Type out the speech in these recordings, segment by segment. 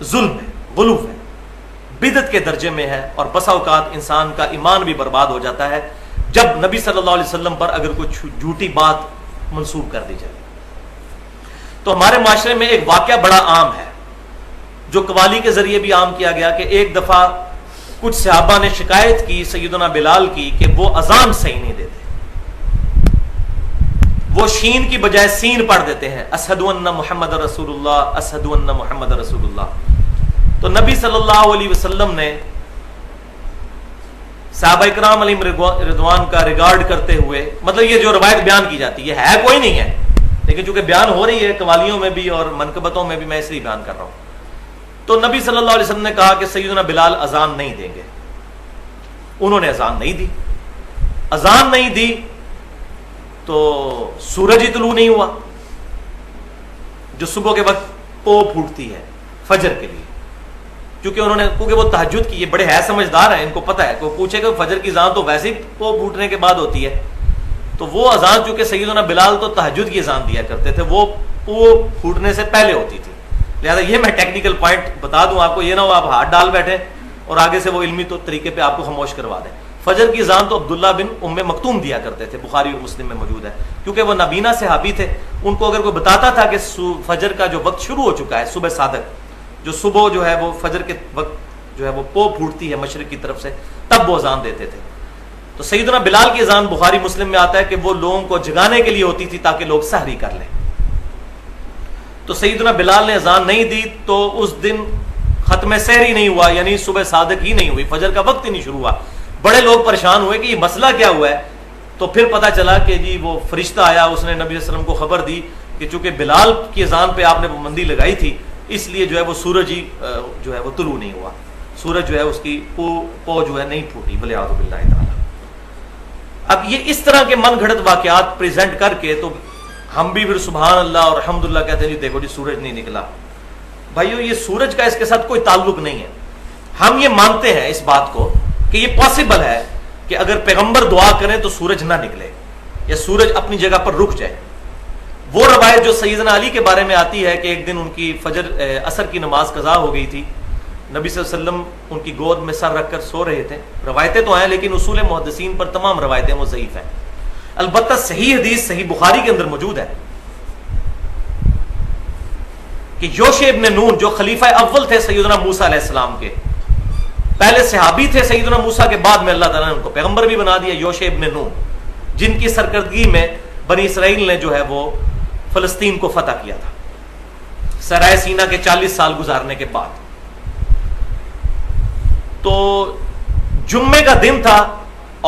ظلم ہے، غلو ہے، بدعت کے درجے میں ہے، اور بسا اوقات انسان کا ایمان بھی برباد ہو جاتا ہے جب نبی صلی اللہ علیہ وسلم پر اگر کچھ جھوٹی بات منسوب کر دی جائے۔ تو ہمارے معاشرے میں ایک واقعہ بڑا عام ہے جو قوالی کے ذریعے بھی عام کیا گیا کہ ایک دفعہ کچھ صحابہ نے شکایت کی سیدنا بلال کی کہ وہ اذان صحیح نہیں دیتے، وہ شین کی بجائے سین پڑھ دیتے ہیں، اشہد ان محمد رسول اللہ، اشہد ان محمد رسول اللہ۔ تو نبی صلی اللہ علیہ وسلم نے صحابہ کرام علیہم رضوان کا ریگارڈ کرتے ہوئے، مطلب یہ جو روایت بیان کی جاتی ہے کوئی نہیں ہے، لیکن چونکہ بیان ہو رہی ہے قوالیوں میں بھی اور منقبتوں میں بھی، میں اس لیے بیان کر رہا ہوں۔ تو نبی صلی اللہ علیہ وسلم نے کہا کہ سیدنا بلال اذان نہیں دیں گے۔ انہوں نے اذان نہیں دی، اذان نہیں دی تو سورج ہی طلوع نہیں ہوا جو صبح کے وقت پو پھوٹتی ہے فجر کے لیے، کیونکہ وہ تہجد کی، یہ بڑے ہے سمجھدار ہیں، ان کو پتہ ہے کہ وہ پوچھے کہ فجر کی اذان تو ویسے ہی پو پھوٹنے کے بعد ہوتی ہے، تو وہ اذان چونکہ سیدنا بلال تو تہجد کی اذان دیا کرتے تھے، وہ پو پھوٹنے سے پہلے ہوتی تھی، لہذا یہ میں ٹیکنیکل پوائنٹ بتا دوں آپ کو، یہ نہ ہو آپ ہاتھ ڈال بیٹھے اور آگے سے وہ علمی طریقے پہ آپ کو خاموش کروا دیں۔ فجر کی اذان تو عبداللہ بن ام مکتوم دیا کرتے تھے، بخاری اور مسلم میں موجود ہے، کیونکہ وہ نابینا صحابی تھے، ان کو اگر کوئی بتاتا تھا کہ فجر کا جو وقت شروع ہو چکا ہے، صبح صادق جو صبح جو ہے وہ فجر کے وقت جو ہے وہ پو پھوٹتی ہے مشرق کی طرف سے، تب وہ اذان دیتے تھے۔ تو سیدنا بلال کی اذان بخاری مسلم میں آتا ہے کہ وہ لوگوں کو جگانے کے لیے ہوتی تھی تاکہ لوگ سحری کر لیں۔ تو سیدنا بلال نے اذان نہیں دی تو اس دن ختم سحری نہیں ہوا، یعنی صبح صادق ہی نہیں ہوئی، فجر کا وقت ہی نہیں شروع ہوا۔ بڑے لوگ پریشان ہوئے کہ یہ مسئلہ کیا ہوا ہے، تو پھر پتہ چلا کہ جی وہ فرشتہ آیا، اس نے نبی صلی اللہ علیہ وسلم کو خبر دی کہ چونکہ بلال کی اذان پہ آپ نے پابندی لگائی تھی، اس لیے جو ہے وہ سورج ہی جو ہے وہ طلوع نہیں ہوا، سورج جو ہے اس کی پو جو ہے نہیں پھوٹی، والعیاذ باللہ تعالی۔ اب یہ اس طرح کے من گھڑت واقعات پریزنٹ کر کے تو ہم بھی پھر سبحان اللہ اور الحمدللہ کہتے ہیں جی دیکھو جی سورج نہیں نکلا۔ بھائیو یہ سورج کا اس کے ساتھ کوئی تعلق نہیں ہے، ہم یہ مانتے ہیں اس بات کو کہ یہ پاسبل ہے کہ اگر پیغمبر دعا کریں تو سورج نہ نکلے یا سورج اپنی جگہ پر رک جائے۔ وہ روایت جو سیدنا علی کے بارے میں آتی ہے کہ ایک دن ان کی عصر کی نماز قضا ہو گئی تھی، نبی صلی اللہ علیہ وسلم ان کی گود میں سر رکھ کر سو رہے تھے، روایتیں تو ہیں لیکن اصول محدثین پر تمام روایتیں وہ ضعیف ہیں، البتہ صحیح حدیث صحیح بخاری کے اندر موجود ہے کہ یوشع ابن نون جو خلیفہ اول تھے سیدنا موسیٰ علیہ السلام کے، پہلے صحابی تھے سیدنا موسیٰ کے، بعد میں اللہ تعالیٰ نے ان کو پیغمبر بھی بنا دیا، یوشع ابن نون، جن کی سرکردگی میں بنی اسرائیل نے جو ہے وہ فلسطین کو فتح کیا تھا سرائے سینا کے 40 سال گزارنے کے بعد۔ تو جمعے کا دن تھا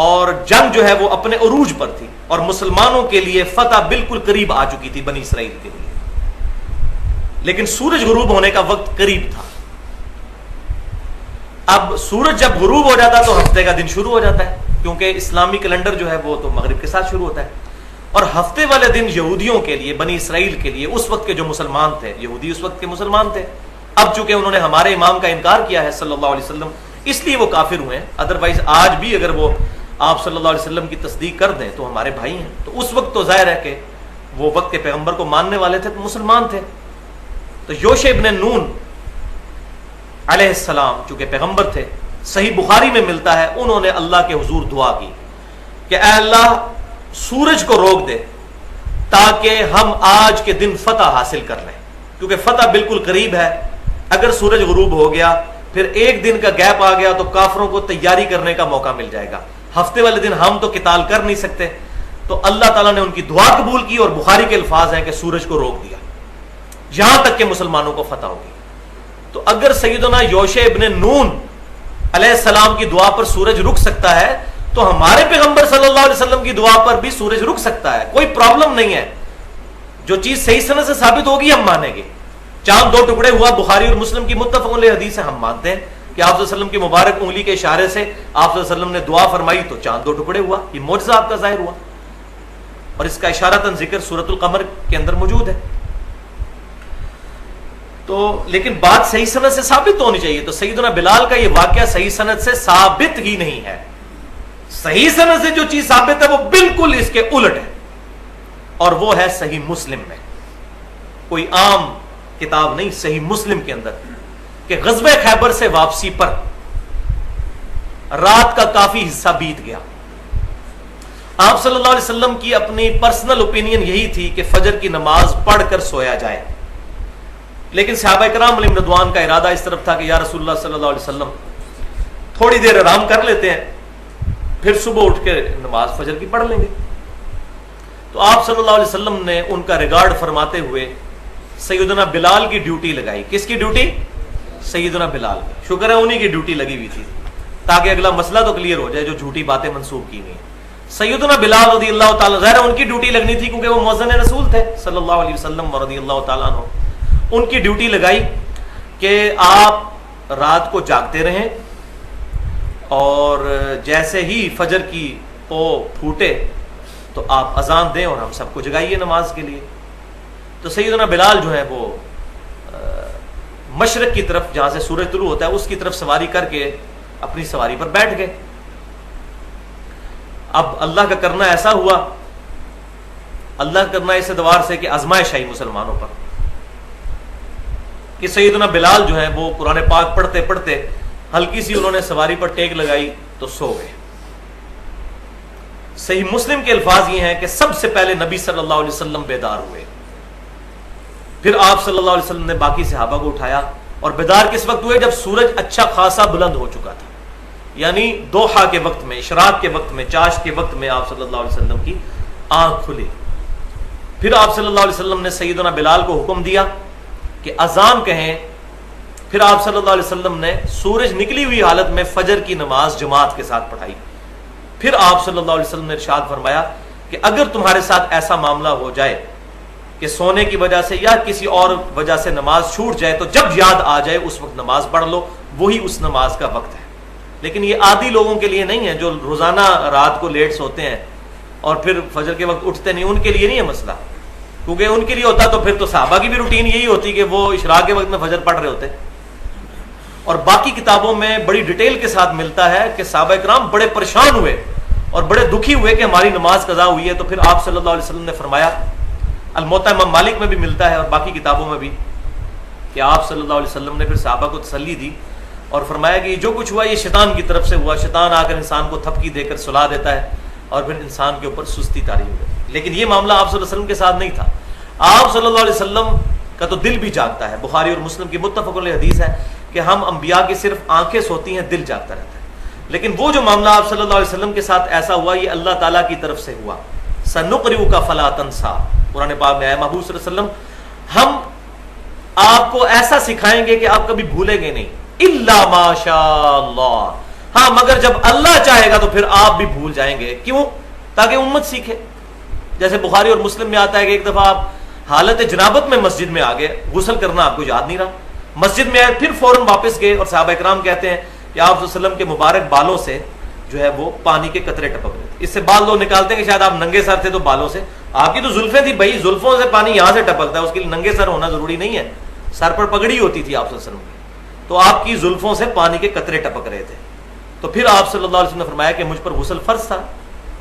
اور جنگ جو ہے وہ اپنے عروج پر تھی اور مسلمانوں کے لیے فتح بالکل قریب آ چکی تھی بنی اسرائیل کے لیے، لیکن سورج غروب ہونے کا وقت قریب تھا۔ اب سورج جب غروب ہو جاتا تو ہفتے کا دن شروع ہو جاتا ہے، کیونکہ اسلامی کیلنڈر جو ہے وہ تو مغرب کے ساتھ شروع ہوتا ہے، اور ہفتے والے دن یہودیوں کے لیے، بنی اسرائیل کے لیے، اس وقت کے جو مسلمان تھے، یہودی اس وقت کے مسلمان تھے، اب چونکہ انہوں نے ہمارے امام کا انکار کیا ہے صلی اللہ علیہ وسلم، اس لیے وہ کافر ہوئے ہیں، ادروائز آج بھی اگر وہ آپ صلی اللہ علیہ وسلم کی تصدیق کر دیں تو ہمارے بھائی ہیں۔ تو اس وقت تو ظاہر ہے کہ وہ وقت کے پیغمبر کو ماننے والے تھے تو مسلمان تھے۔ تو یوشع ابن نون علیہ السلام چونکہ پیغمبر تھے، صحیح بخاری میں ملتا ہے، انہوں نے اللہ کے حضور دعا کی کہ اے اللہ سورج کو روک دے تاکہ ہم آج کے دن فتح حاصل کر لیں، کیونکہ فتح بالکل قریب ہے۔ اگر سورج غروب ہو گیا پھر ایک دن کا گیپ آ گیا تو کافروں کو تیاری کرنے کا موقع مل جائے گا، ہفتے والے دن ہم تو قتال کر نہیں سکتے۔ تو اللہ تعالیٰ نے ان کی دعا قبول کی اور بخاری کے الفاظ ہیں کہ سورج کو روک دیا یہاں تک کہ مسلمانوں کو فتح ہوگی۔ تو اگر سیدنا یوشع ابن نون علیہ السلام کی دعا پر سورج رک سکتا ہے تو ہمارے پیغمبر صلی اللہ علیہ وسلم کی دعا پر بھی سورج رک سکتا ہے، کوئی پرابلم نہیں ہے۔ جو چیز صحیح سند سے ثابت ہوگی ہم مانیں گے۔ چاند 2 ٹکڑے ہوا، بخاری اور مسلم کی متفق علیہ حدیث ہے، ہم مانتے ہیں کہ آپ صلی اللہ علیہ وسلم کی مبارک انگلی کے اشارے سے آپ صلی اللہ علیہ وسلم نے دعا فرمائی تو چاند 2 ٹکڑے ہوا، یہ معجزہ آپ کا ظاہر ہوا، اور اس کا اشارتاً ذکر سورۃ القمر کے اندر موجود ہے۔ تو لیکن بات صحیح سند سے ثابت تو ہونی چاہیے، تو سیدنا بلال کا یہ واقعہ صحیح سند سے ثابت ہی نہیں ہے۔ صحیح سند سے جو چیز ثابت ہے وہ بالکل اس کے الٹ ہے، اور وہ ہے صحیح مسلم میں، کوئی عام کتاب نہیں، صحیح مسلم کے اندر، کہ غزوہ خیبر سے واپسی پر رات کا کافی حصہ بیت گیا. آپ صلی اللہ علیہ وسلم کی اپنی پرسنل اوپینین یہی تھی کہ فجر کی نماز پڑھ کر سویا جائے، لیکن صحابہ کرام علیہم رضوان کا ارادہ اس طرف تھا کہ یا رسول اللہ صلی اللہ علیہ وسلم تھوڑی دیر آرام کر لیتے ہیں، پھر صبح اٹھ کے نماز فجر کی پڑھ لیں گے. تو آپ صلی اللہ علیہ وسلم نے ان کا ریگارڈ فرماتے ہوئے سیدنا بلال کی ڈیوٹی لگائی. کس کی ڈیوٹی؟ سیدنا بلال کی. شکر ہے انہی کی ڈیوٹی لگی ہوئی تھی تاکہ اگلا مسئلہ تو کلیئر ہو جائے جو جھوٹی باتیں منسوب کی ہوئی ہیں. سیدنا بلال رضی اللہ تعالیٰ، ظاہر ان کی ڈیوٹی لگنی تھی کیونکہ وہ مؤذن رسول تھے صلی اللہ علیہ وسلم رضی اللہ تعالیٰ عنہ. ان کی ڈیوٹی لگائی کہ آپ رات کو جاگتے رہیں اور جیسے ہی فجر کی پو پھوٹے تو آپ اذان دیں اور ہم سب کو جگائیے نماز کے لیے. تو سیدنا بلال جو ہے وہ مشرق کی طرف جہاں سے سورج طلوع ہوتا ہے اس کی طرف سواری کر کے اپنی سواری پر بیٹھ گئے. اب اللہ کا کرنا ایسا ہوا، اللہ کا کرنا اس اعتبار سے کہ آزمائش آئی مسلمانوں پر کہ سیدنا بلال جو ہے وہ قرآن پاک پڑھتے پڑھتے ہلکی سی انہوں نے سواری پر ٹیک لگائی تو سو گئے. صحیح مسلم کے الفاظ یہ ہیں کہ سب سے پہلے نبی صلی اللہ علیہ وسلم بیدار ہوئے، پھر آپ صلی اللہ علیہ وسلم نے باقی صحابہ کو اٹھایا. اور بیدار کس وقت ہوئے؟ جب سورج اچھا خاصا بلند ہو چکا تھا، یعنی دوحہ کے وقت میں، اشراق کے وقت میں، چاشت کے وقت میں آپ صلی اللہ علیہ وسلم کی آنکھ کھلی. پھر آپ صلی اللہ علیہ وسلم نے سیدنا بلال کو حکم دیا کہ اذان کہیں. پھر آپ صلی اللہ علیہ وسلم نے سورج نکلی ہوئی حالت میں فجر کی نماز جماعت کے ساتھ پڑھائی. پھر آپ صلی اللہ علیہ وسلم نے ارشاد فرمایا کہ اگر تمہارے ساتھ ایسا معاملہ ہو جائے کہ سونے کی وجہ سے یا کسی اور وجہ سے نماز چھوٹ جائے تو جب یاد آ جائے اس وقت نماز پڑھ لو، وہی اس نماز کا وقت ہے. لیکن یہ عادی لوگوں کے لیے نہیں ہے جو روزانہ رات کو لیٹ سوتے ہیں اور پھر فجر کے وقت اٹھتے نہیں، ان کے لیے نہیں ہے مسئلہ. کیونکہ ان کے لیے ہوتا تو پھر تو صحابہ کی بھی روٹین یہی ہوتی کہ وہ اشراق کے وقت میں فجر پڑھ رہے ہوتے. اور باقی کتابوں میں بڑی ڈیٹیل کے ساتھ ملتا ہے کہ صحابہ کرام بڑے پریشان ہوئے اور بڑے دکھی ہوئے کہ ہماری نماز قضا ہوئی ہے. تو پھر آپ صلی اللہ علیہ وسلم نے فرمایا، الموطا امام مالک میں بھی ملتا ہے اور باقی کتابوں میں بھی، کہ آپ صلی اللہ علیہ وسلم نے پھر صحابہ کو تسلی دی اور فرمایا کہ جو کچھ ہوا یہ شیطان کی طرف سے ہوا. شیطان آ کر انسان کو تھپکی دے کر سلا دیتا ہے اور پھر انسان کے اوپر سستی طاری ہو گئی. لیکن یہ معاملہ آپ صلی اللہ علیہ وسلم کے ساتھ نہیں تھا. آپ صلی اللہ علیہ وسلم کا تو دل بھی جاگتا ہے. بخاری اور مسلم کی متفق علیہ حدیث ہے کہ ہم انبیاء کی صرف آنکھیں سوتی ہیں، دل جاگتا رہتا ہے. لیکن وہ جو معاملہ آپ صلی اللہ علیہ وسلم کے ساتھ ایسا ہوا یہ اللہ تعالیٰ کی طرف سے ہوا. سنقرئک فلا تنسیٰ، قرآن پاک میں آیا محبوب صلی اللہ علیہ وسلم ہم آپ کو ایسا سکھائیں گے کہ آپ کبھی بھولیں گے نہیں، الا ماشاء اللہ، ہاں مگر جب اللہ چاہے گا تو پھر آپ بھی بھول جائیں گے. کیوں؟ تاکہ امت سیکھے. جیسے بخاری اور مسلم میں آتا ہے کہ ایک دفعہ آپ حالت جنابت میں مسجد میں آ گئے، غسل کرنا آپ کو یاد نہیں رہا، مسجد میں آئے پھر فوراً واپس گئے اور صحابہ کرام کہتے ہیں کہ آپ صلی اللہ علیہ وسلم کے مبارک بالوں سے جو ہے وہ پانی کے قطرے ٹپک رہے تھے. اس سے بال لوگ نکالتے ہیں کہ شاید آپ ننگے سر تھے تو بالوں سے، آپ کی تو زلفیں تھی بھائی، زلفوں سے پانی یہاں سے ٹپکتا ہے، اس کے لیے ننگے سر ہونا ضروری نہیں ہے. سر پر پگڑی ہوتی تھی آپ صلی اللہ علیہ وسلم کی، تو آپ کی زلفوں سے پانی کے قطرے ٹپک رہے تھے. تو پھر آپ صلی اللہ علیہ وسلم نے فرمایا کہ مجھ پر غسل فرض تھا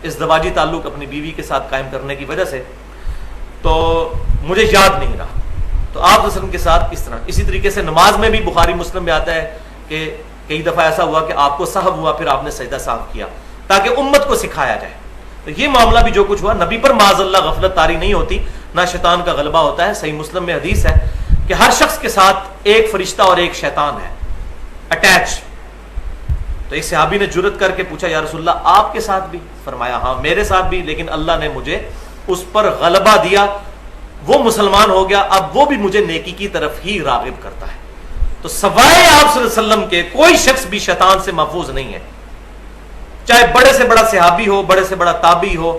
ازدواجی تعلق اپنی بیوی کے ساتھ قائم کرنے کی وجہ سے، تو مجھے یاد نہیں رہا. تو آپ صلی اللہ علیہ وسلم کے ساتھ اس طرح. اسی طریقے سے نماز میں بھی بخاری مسلم میں آتا ہے کہ کئی دفعہ ایسا ہوا کہ آپ کو سہو ہوا پھر آپ نے سجدہ سہو کیا تاکہ امت کو سکھایا جائے. تو یہ معاملہ بھی جو کچھ ہوا نبی پر معاذ اللہ غفلت طاری نہیں ہوتی، نہ شیطان کا غلبہ ہوتا ہے. صحیح مسلم میں حدیث ہے کہ ہر شخص کے ساتھ ایک فرشتہ اور ایک شیطان ہے اٹیچ. تو ایک صحابی نے جرت کر کے پوچھا یا رسول اللہ آپ کے ساتھ بھی؟ فرمایا ہاں میرے ساتھ بھی، لیکن اللہ نے مجھے اس پر غلبہ دیا، وہ مسلمان ہو گیا، اب وہ بھی مجھے نیکی کی طرف ہی راغب کرتا ہے. تو سوائے آپ صلی اللہ علیہ وسلم کے کوئی شخص بھی شیطان سے محفوظ نہیں ہے، چاہے بڑے سے بڑا صحابی ہو، بڑے سے بڑا تابعی ہو،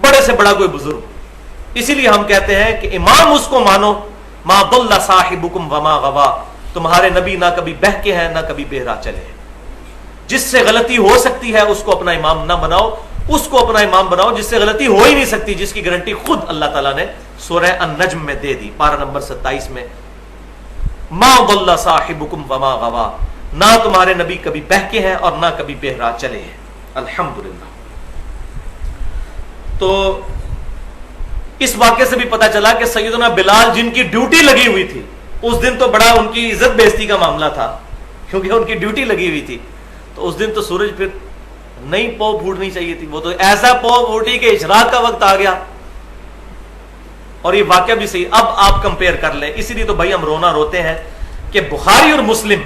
بڑے سے بڑا کوئی بزرگ ہو. اسی لیے ہم کہتے ہیں کہ امام اس کو مانو، ما ضل صاحبکم وما غوا، تمہارے نبی نہ کبھی بہکے ہیں نہ کبھی بہرا چلے ہیں. جس سے غلطی ہو سکتی ہے اس کو اپنا امام نہ بناؤ، اس کو اپنا امام بناؤ جس سے غلطی ہو ہی نہیں سکتی، جس کی گارنٹی خود اللہ تعالیٰ نے سورہ النجم میں دے دی، پارہ نمبر 27 میں. ما ضل صاحبکم وما غوا، نہ تمہارے نبی کبھی بہکے ہیں اور نہ کبھی بہرا چلے ہیں. الحمدللہ. تو اس واقعے سے بھی پتہ چلا کہ سیدنا بلال جن کی ڈیوٹی لگی ہوئی تھی اس دن تو بڑا ان کی عزت بےزتی کا معاملہ تھا کیونکہ ان کی ڈیوٹی لگی ہوئی تھی. تو اس دن تو سورج پھر نہیں پو پھوٹنی چاہیے تھی, وہ تو ایسا پو پھوٹی کہ اشراق کا وقت آ گیا. اور یہ واقعہ بھی صحیح. اب آپ کمپیئر کر لیں, اسی لیے تو بھائی ہم رونا روتے ہیں کہ بخاری اور مسلم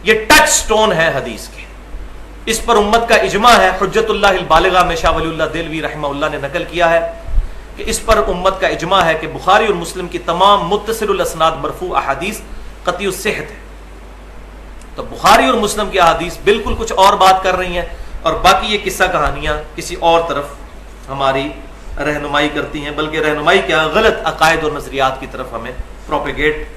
یہ ٹچ سٹون ہے حدیث کے, اس پر امت کا اجماع ہے. حجت اللہ البالغہ میں شاہ ولی اللہ دہلوی رحمہ اللہ نے نقل کیا ہے کہ اس پر امت کا اجماع ہے کہ بخاری اور مسلم کی تمام متصل الاسناد مرفوع احادیث قطعی الصحت ہے. تو بخاری اور مسلم کی احادیث بالکل کچھ اور بات کر رہی ہیں, اور باقی یہ قصہ کہانیاں کسی اور طرف ہماری رہنمائی کرتی ہیں, بلکہ رہنمائی کیا غلط عقائد اور نظریات کی طرف ہمیں پروپیگیٹ